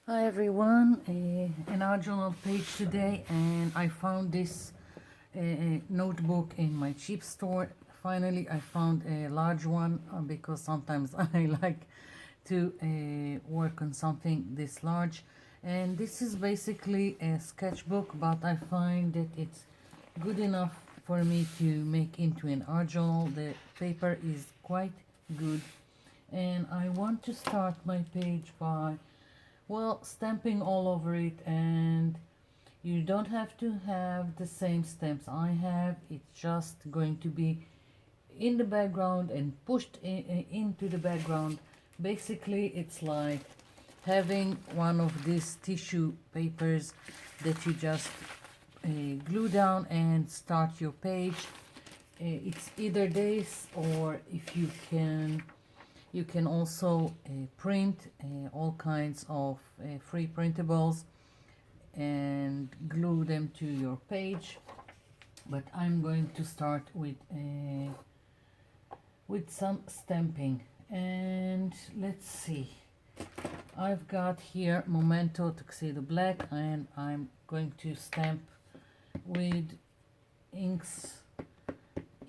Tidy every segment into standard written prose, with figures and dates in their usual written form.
Hi everyone, an art journal page today, and I found this notebook in my cheap store. Finally I found a large one because sometimes I like to work on something this large, and this is basically a sketchbook, but I find that it's good enough for me to make into an art journal. The paper is quite good, and I want to start my page by, well, stamping all over it. And you don't have to have the same stamps I have. It's just going to be in the background and pushed into the background. Basically it's like having one of these tissue papers that you just glue down and start your page. It's either this, or if you can also print all kinds of free printables and glue them to your page. But I'm going to start with some stamping, and let's see. I've got here Memento Tuxedo Black, and I'm going to stamp with inks.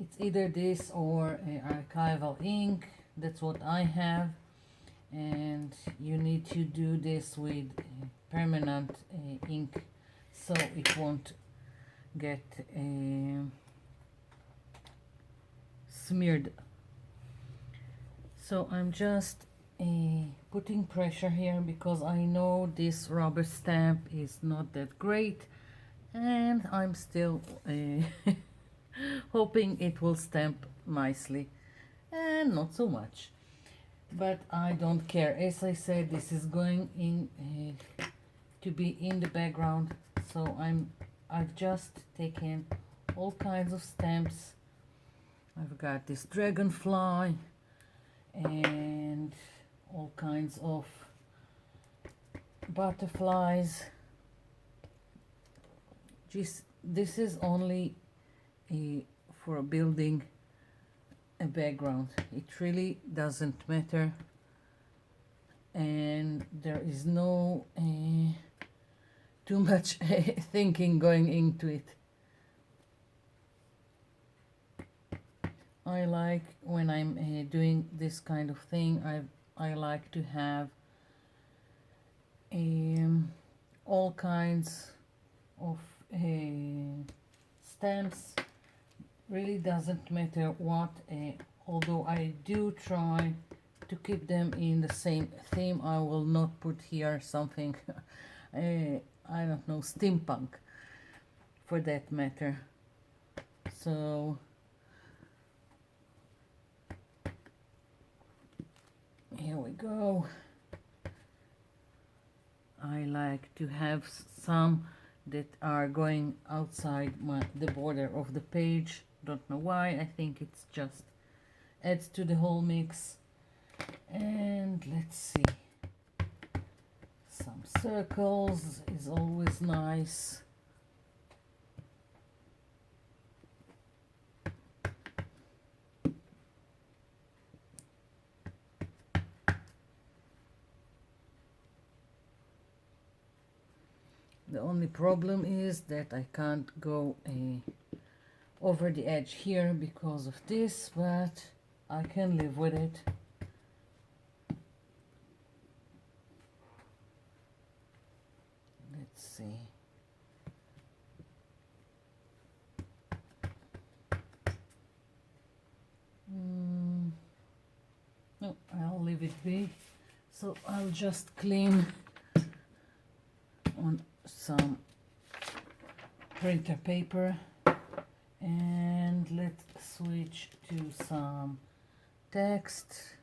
It's either this or archival ink. That's what I have, and you need to do this with permanent ink so it won't get smeared. So I'm just putting pressure here because I know this rubber stamp is not that great, and I'm still hoping it will stamp nicely, and not so much, but I don't care. As I said, this is going in to be in the background, so I've just taken all kinds of stamps. I've got this dragonfly and all kinds of butterflies. Just, this is only for building a background. It really doesn't matter, and there is no too much thinking going into it. I like, when I'm doing this kind of thing, I like to have all kinds of stamps. Really doesn't matter what, although I do try to keep them in the same theme. I will not put here something I don't know, steampunk for that matter. So here we go. I like to have some that are going outside the border of the page. Don't know why. I think it's just adds to the whole mix. And let's see. Some circles is always nice. The only problem is that I can't go over the edge here because of this, but I can live with it. Let's see. No, I'll leave it be. So I'll just clean on some printer paper, and let's switch to some text.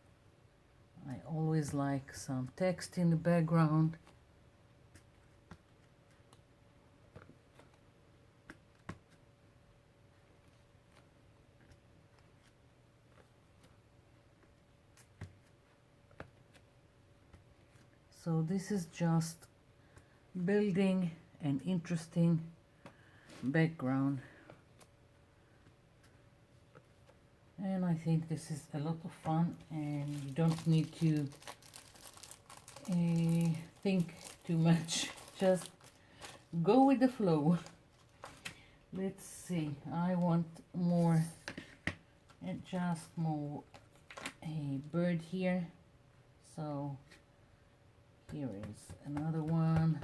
I always like some text in the background. So this is just building an interesting background, and I think this is a lot of fun, and you don't need to think too much. Just go with the flow. Let's see, I want more, and just more a bird here. So here is another one.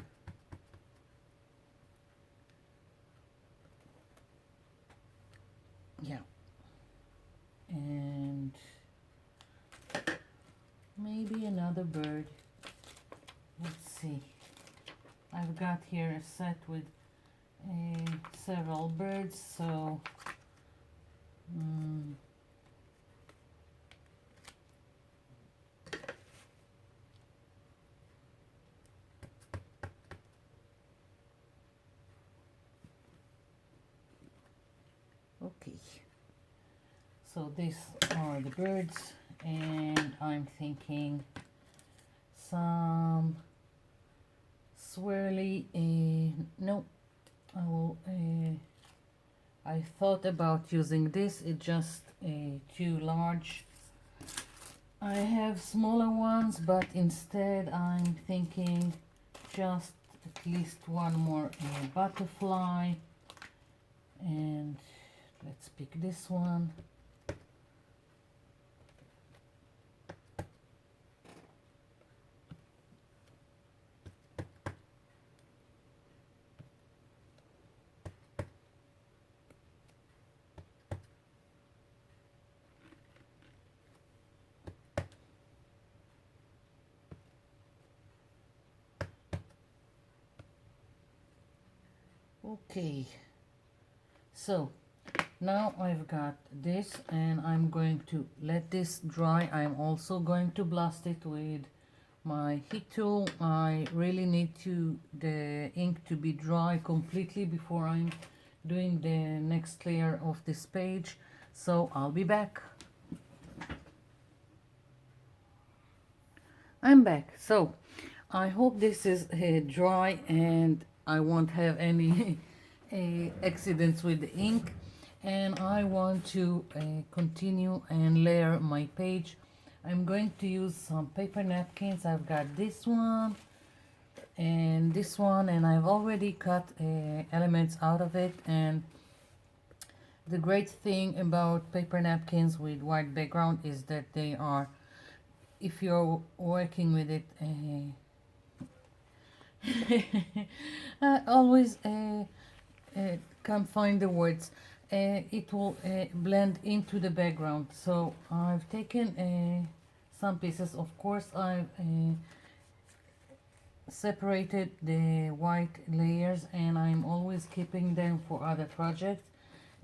Yeah. And maybe another bird. Let's see. I've got here a set with several birds, so okay. So these are the birds, and I'm thinking some swirly, no, I will, I thought about using this, it's just too large. I have smaller ones, but instead I'm thinking just at least one more butterfly, and let's pick this one. Okay, so now I've got this, and I'm going to let this dry. I'm also going to blast it with my heat tool. I really need the ink to be dry completely before I'm doing the next layer of this page, so I'll be back. I'm back. So I hope this is dry and I won't have any accidents with the ink, and I want to continue and layer my page. I'm going to use some paper napkins. I've got this one and this one, and I've already cut elements out of it. And the great thing about paper napkins with white background is that they are, if you're working with it, always can't find the words, it will blend into the background. So I've taken some pieces, of course I've separated the white layers, and I'm always keeping them for other projects.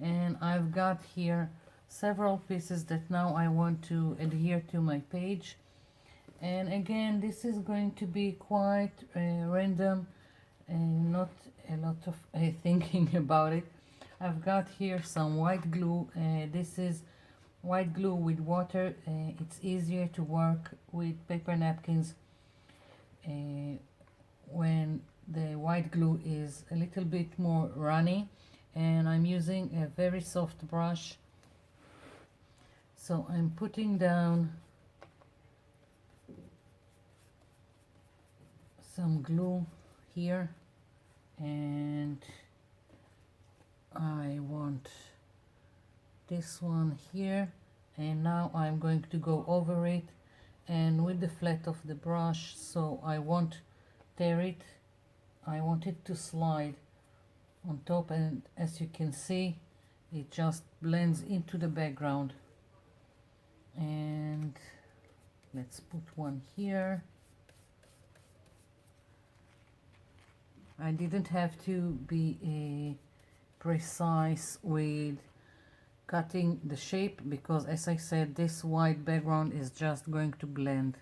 And I've got here several pieces that now I want to adhere to my page. And again, this is going to be quite random and not a lot of thinking about it. I've got here some white glue. This is white glue with water. It's easier to work with paper napkins when the white glue is a little bit more runny, and I'm using a very soft brush. So I'm putting down some glue here, and I want this one here, and now I'm going to go over it and with the flat of the brush, so I won't tear it. I want it to slide on top, and as you can see, it just blends into the background. And let's put one here. I didn't have to be precise with cutting the shape, because as I said, this white background is just going to blend.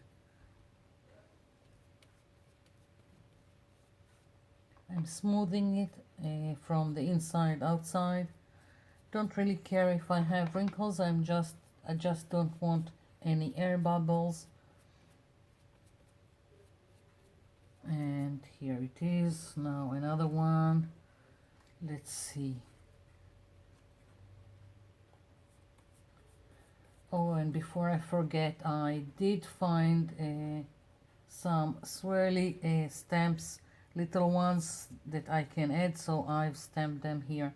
I'm smoothing it from the inside outside. Don't really care if I have wrinkles. I just don't want any air bubbles. And here it is. Now another one. Let's see. Oh, and before I forget, I did find some swirly stamps, little ones that I can add, so I've stamped them here.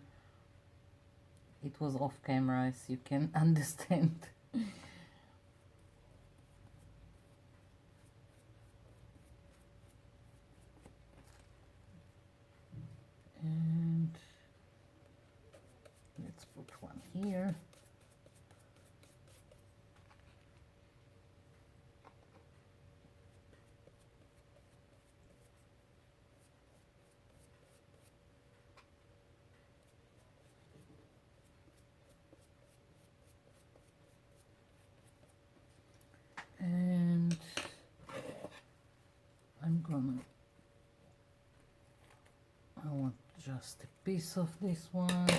It was off camera, as you can understand. And let's put one here. And I want just a piece of this one.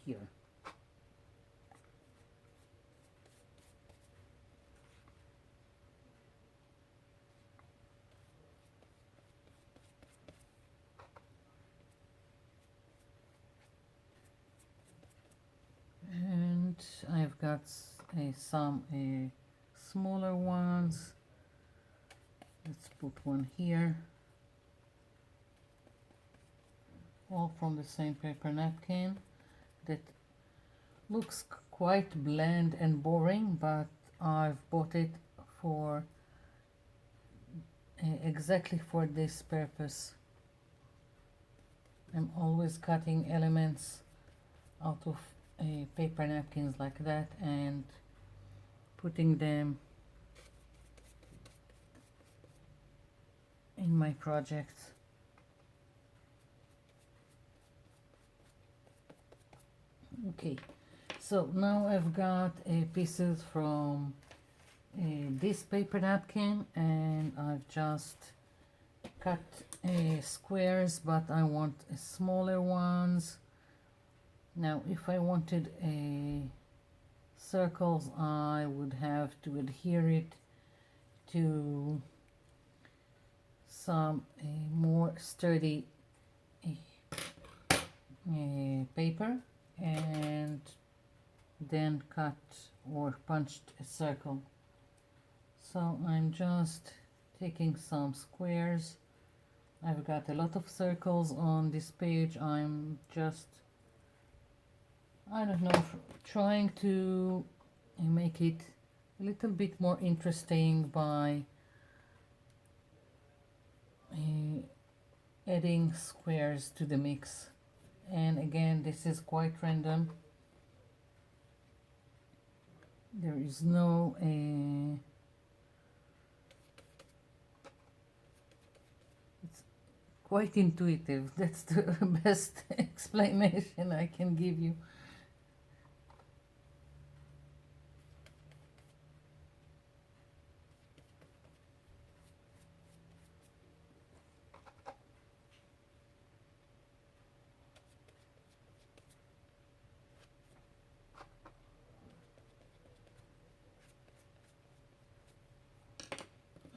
Here. And I've got some smaller ones. Let's put one here. All from the same paper napkin that looks quite bland and boring, but I've bought it for exactly for this purpose. I'm always cutting elements out of paper napkins like that and putting them in my projects. Okay, so now I've got pieces from this paper napkin, and I've just cut squares, but I want smaller ones. Now if I wanted circles, I would have to adhere it to some more sturdy paper, and then cut or punched a circle. So I'm just taking some squares. I've got a lot of circles on this page. I'm just, I don't know, trying to make it a little bit more interesting by adding squares to the mix. And again, this is quite random. There is no it's quite intuitive. That's the best explanation I can give you.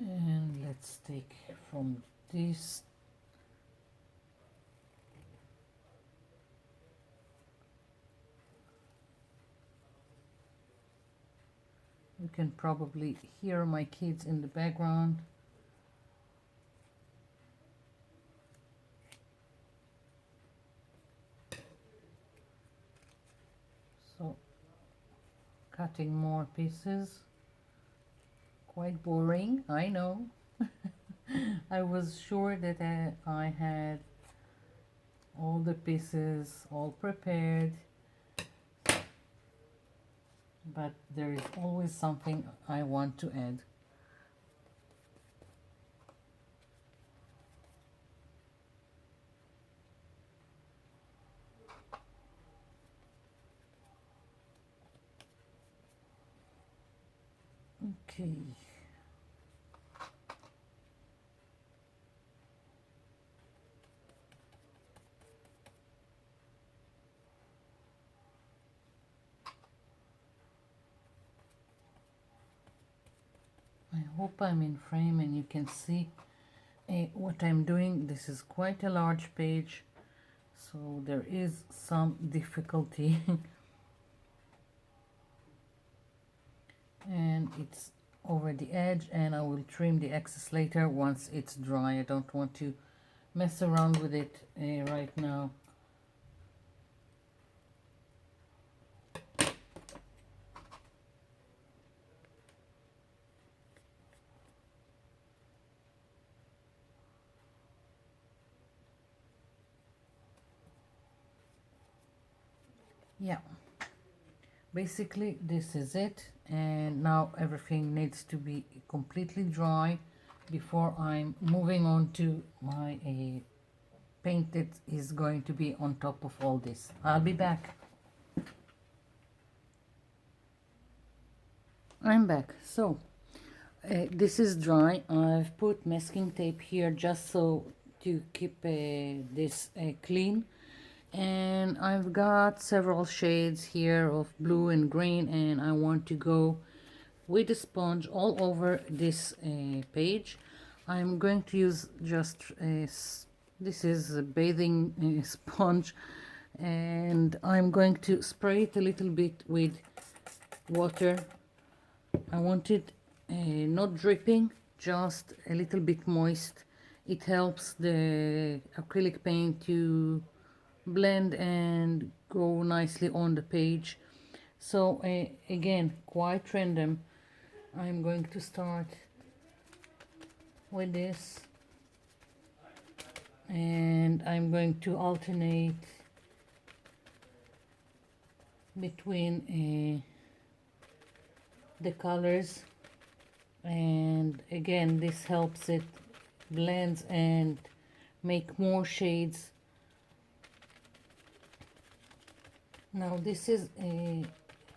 And let's take from this you can probably hear my kids in the background. So cutting more pieces. Quite boring, I know. I was sure that I had all the pieces all prepared, but there is always something I want to add. Okay. I hope I'm in frame and you can see what I'm doing. This is quite a large page, so there is some difficulty. and it's over the edge, and I will trim the excess later once it's dry. I don't want to mess around with it right now. Yeah, basically this is it, and now everything needs to be completely dry before I'm moving on to my paint that is going to be on top of all this. I'll be back. I'm back. So this is dry. I've put masking tape here just so to keep this clean, and I've got several shades here of blue and green, and I want to go with a sponge all over this page. I'm going to use just this is a bathing sponge, and I'm going to spray it a little bit with water. I want it not dripping, just a little bit moist. It helps the acrylic paint to blend and go nicely on the page. So again, quite random. I'm going to start with this, and I'm going to alternate between the colors, and again this helps it blends and make more shades. Now this is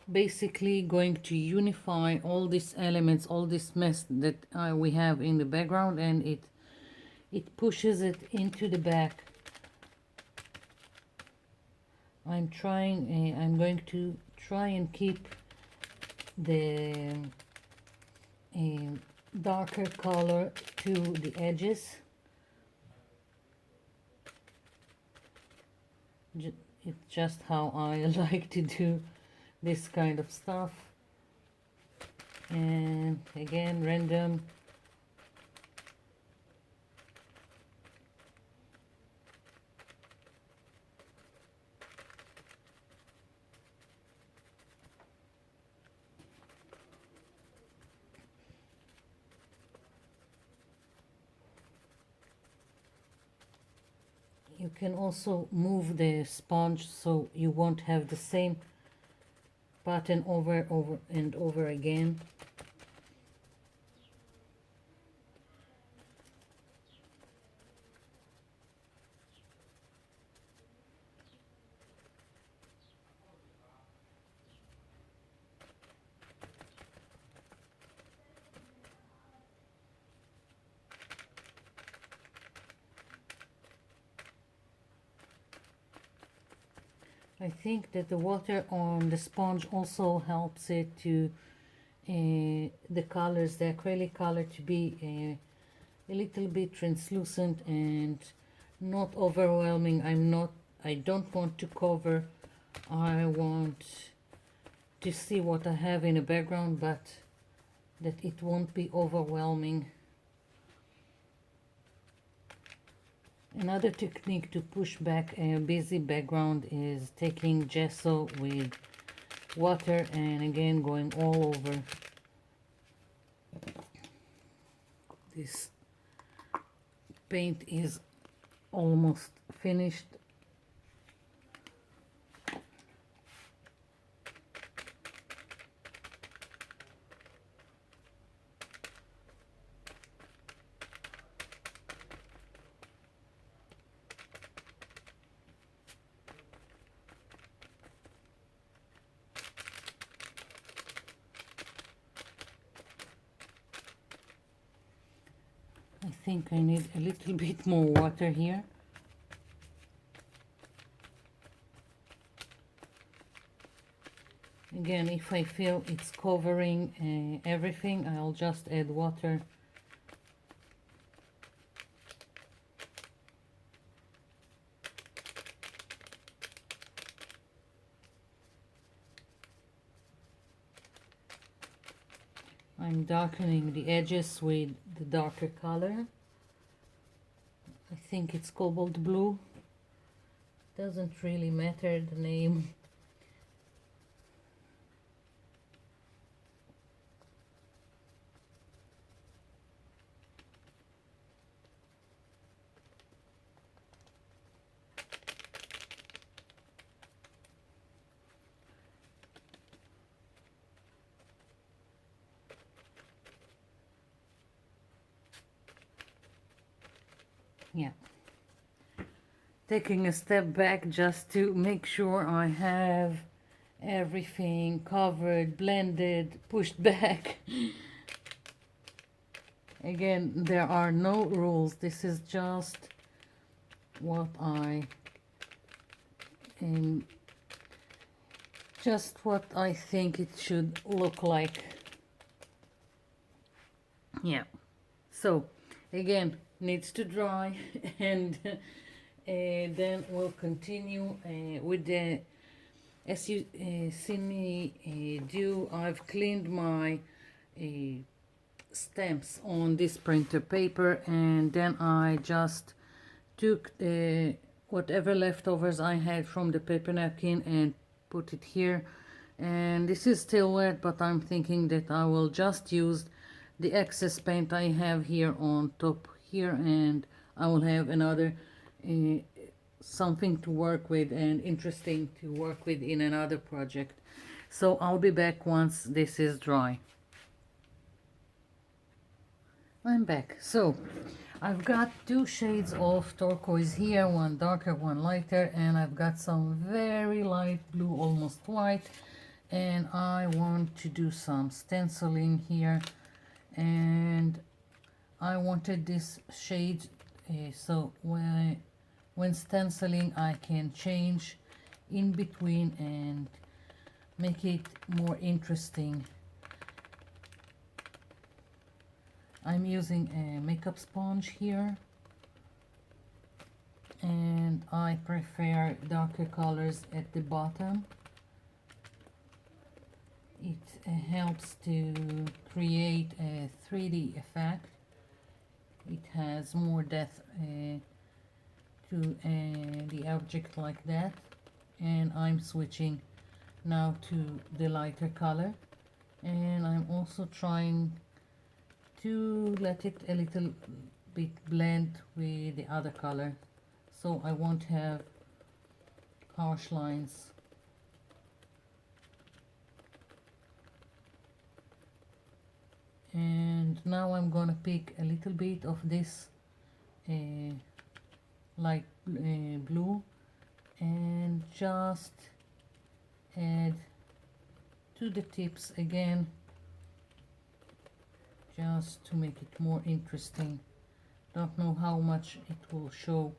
basically going to unify all these elements, all this mess that we have in the background, and it pushes it into the back. I'm going to try and keep the darker color to the edges. It's just how I like to do this kind of stuff, and again random. You can also move the sponge so you won't have the same pattern over and over again. I think that the water on the sponge also helps it to the colors, the acrylic color, to be a little bit translucent and not overwhelming. I don't want to cover. I want to see what I have in the background, but that it won't be overwhelming. Another technique to push back a busy background is taking gesso with water and again going all over. This paint is almost finished. I think I need a little bit more water here. Again, if I feel it's covering everything, I'll just add water. I'm darkening the edges with the darker color. I think it's cobalt blue. Doesn't really matter the name. Yeah. Taking a step back just to make sure I have everything covered, blended, pushed back. Again, there are no rules. This is just what I think it should look like. Yeah. So again, needs to dry and then we'll continue with the, as you see me do, I've cleaned my stamps on this printer paper, and then I just took whatever leftovers I had from the paper napkin and put it here. And this is still wet, but I'm thinking that I will just use the excess paint I have here on top here, and I will have another something to work with and interesting to work with in another project. So I'll be back once this is dry. I'm back. So I've got two shades of turquoise here, one darker, one lighter, and I've got some very light blue, almost white, and I want to do some stenciling here, and I wanted this shade so when stenciling I can change in between and make it more interesting. I'm using a makeup sponge here, and I prefer darker colors at the bottom. It helps to create a 3D effect. It has more depth to the object like that. And I'm switching now to the lighter color, and I'm also trying to let it a little bit blend with the other color, so I won't have harsh lines. And now I'm gonna pick a little bit of this light blue and just add to the tips again, just to make it more interesting. Don't know how much it will show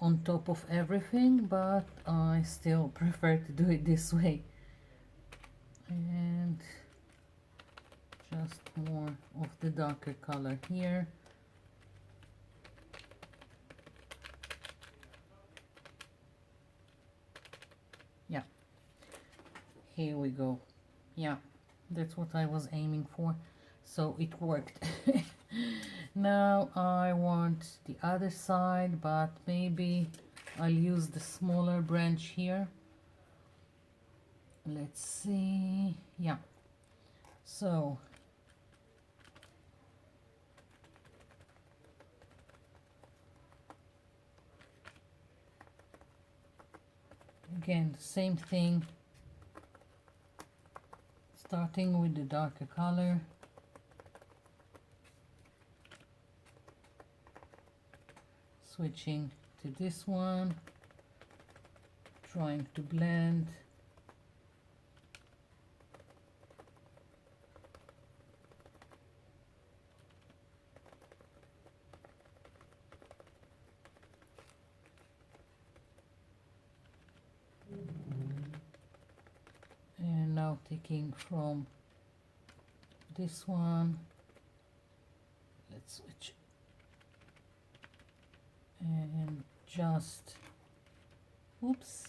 on top of everything, but I still prefer to do it this way. And just more of the darker color here. Yeah, here we go. Yeah, that's what I was aiming for, so it worked. Now I want the other side, but maybe I'll use the smaller branch here. Let's see. Yeah, so again, same thing, starting with the darker color, switching to this one, trying to blend. And now taking from this one, let's switch, and just oops,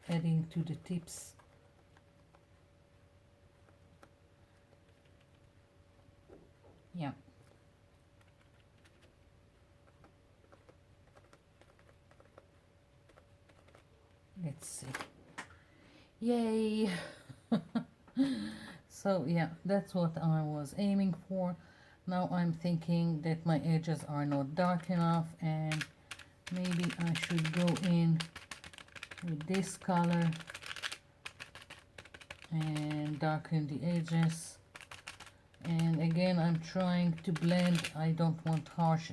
adding to the tips. Yeah. Let's see. Yay! So yeah, that's what I was aiming for. Now I'm thinking that my edges are not dark enough, and maybe I should go in with this color and darken the edges. And again, I'm trying to blend. I don't want harsh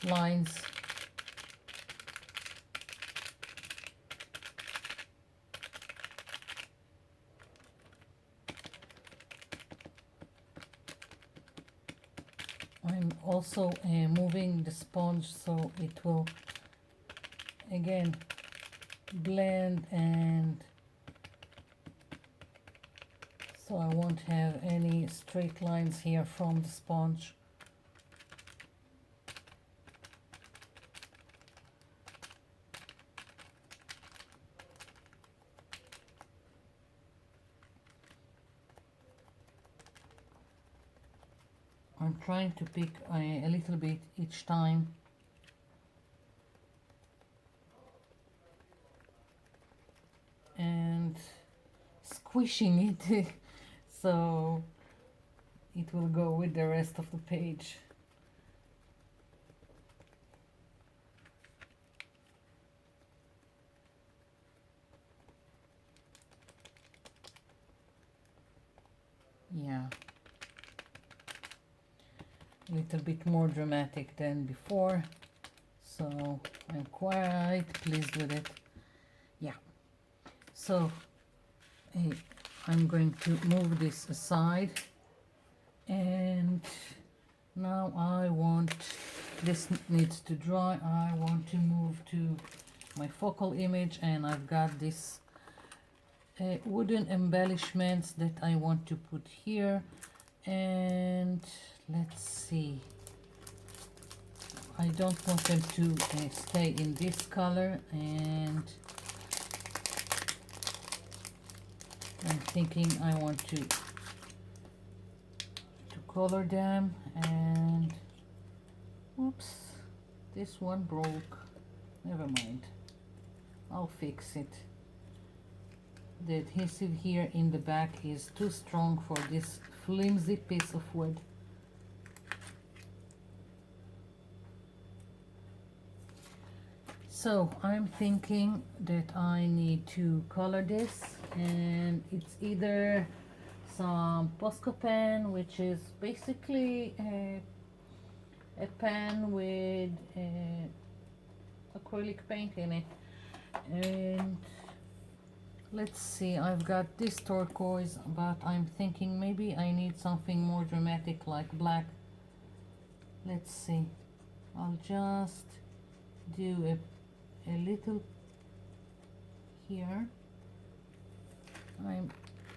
lines. I'm also moving the sponge so it will again blend, and so I won't have any straight lines here from the sponge. I'm trying to pick a little bit each time. And squishing it so it will go with the rest of the page. Yeah, a little bit more dramatic than before, so I'm quite pleased with it. Yeah, so I'm going to move this aside, and now I want, this needs to dry. I want to move to my focal image, and I've got this wooden embellishments that I want to put here. And let's see, I don't want them to stay in this color, and I'm thinking I want to color them. And oops, this one broke. Never mind, I'll fix it. The adhesive here in the back is too strong for this flimsy piece of wood. So I'm thinking that I need to color this, and it's either some Posco pen, which is basically a pen with acrylic paint in it, and let's see, I've got this turquoise, but I'm thinking maybe I need something more dramatic like black. Let's see, I'll just do a little here.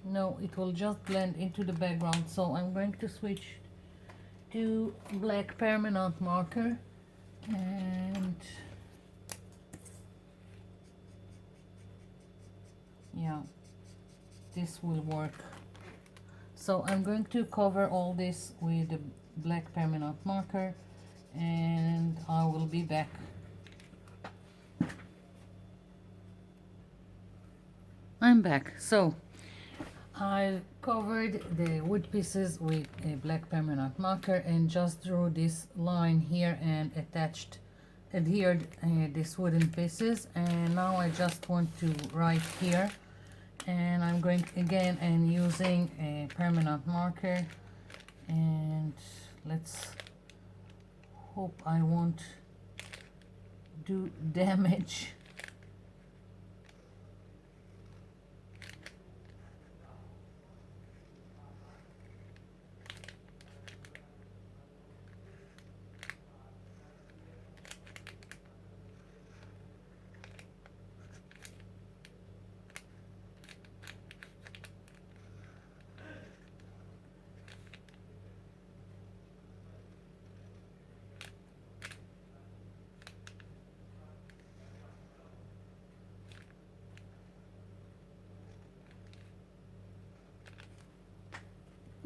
No, it will just blend into the background, so I'm going to switch to black permanent marker, and yeah, this will work. So I'm going to cover all this with the black permanent marker, and I will be back. I'm back. So I covered the wood pieces with a black permanent marker and just drew this line here and adhered these wooden pieces, and now I just want to write here, and I'm going again and using a permanent marker, and let's hope I won't do damage.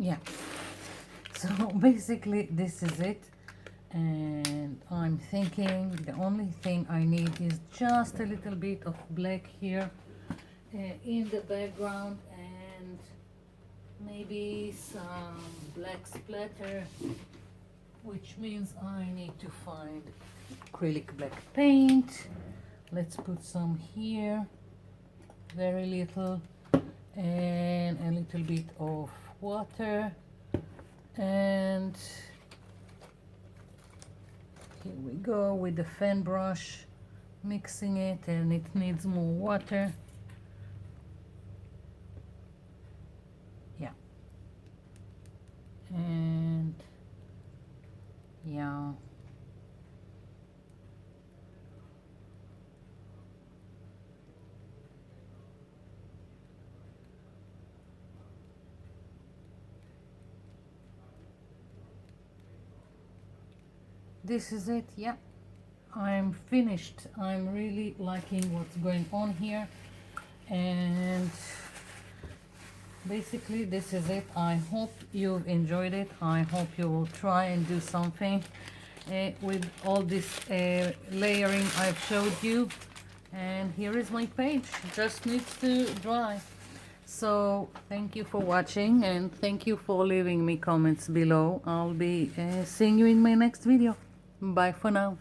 Yeah, So basically this is it, and I'm thinking the only thing I need is just a little bit of black here in the background, and maybe some black splatter, which means I need to find acrylic black paint. Let's put some here, very little, and a little bit of water, and here we go with the fan brush, mixing it, and it needs more water. Yeah, and yeah, this is it. Yeah, I'm finished. I'm really liking what's going on here, and basically this is it. I hope you've enjoyed it. I hope you will try and do something with all this layering I've showed you. And here is my page, just needs to dry. So thank you for watching, and thank you for leaving me comments below. I'll be seeing you in my next video. Bye for now.